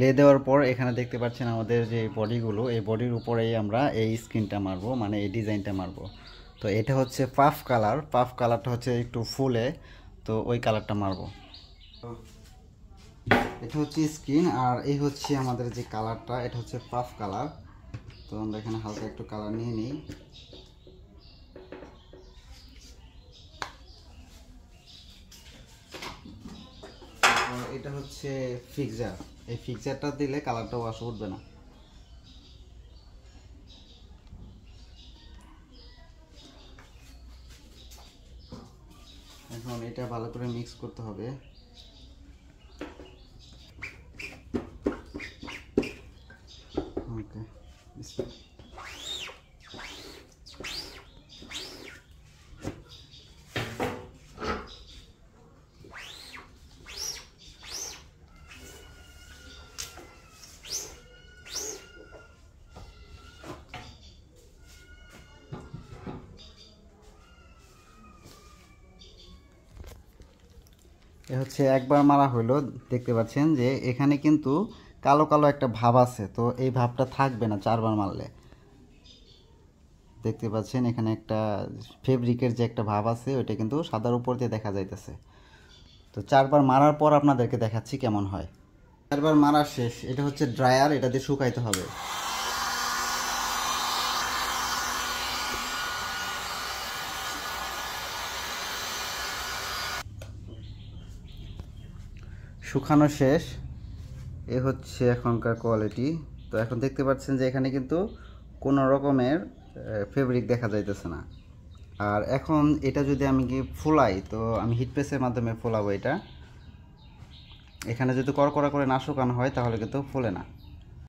লে দেওয়ার পর এখানে দেখতে পাচ্ছেন আমাদের যে বডিগুলো, এই বডির উপরেই আমরা এই স্কিনটা মারবো, মানে এই ডিজাইনটা মারবো। তো এটা হচ্ছে পাফ কালার, পাফ কালারটা হচ্ছে একটু ফুলে, তো ওই কালারটা মারবো। এটা হচ্ছে স্কিন, আর এই হচ্ছে আমাদের যে কালারটা, এটা হচ্ছে পাফ কালার। তো আমরা এখানে হালকা একটু কালার নিয়ে নিই। এটা হচ্ছে ফিক্সার, এই ফিক্সারটা দিলে কালারটা ওয়াশ উঠবে না। এখন এটা ভালো করে মিক্স করতে হবে। ওকে, এ হচ্ছে একবার মারা হইলো। দেখতে পাচ্ছেন যে এখানে কিন্তু কালো কালো একটা ভাব আছে, তো এই ভাবটা থাকবে না 4বার মারলে। দেখতে পাচ্ছেন এখানে একটা ফেব্রিকের যে একটা ভাব আছে, ওইটা কিন্তু সাদার উপর দিয়ে দেখা যাইতেছে। তো 4বার মারার পর আপনাদেরকে দেখাচ্ছি কেমন হয়। 4বার মারা শেষ, এটা হচ্ছে ড্রায়ার, এটা দিয়ে শুকাইতে হবে। শুকানো শেষ, এ হচ্ছে এখনকার কোয়ালিটি। তো এখন দেখতে পাচ্ছেন যে এখানে কিন্তু কোনো রকমের ফেব্রিক দেখা যাইতেছে না। আর এখন এটা যদি আমি কি ফুলাই, তো আমি হিট প্রেসের মাধ্যমে ফোলাবো এটা। এখানে যদি কড়কড়া করে না শুকানো হয় তাহলে কিন্তু ফোলে না।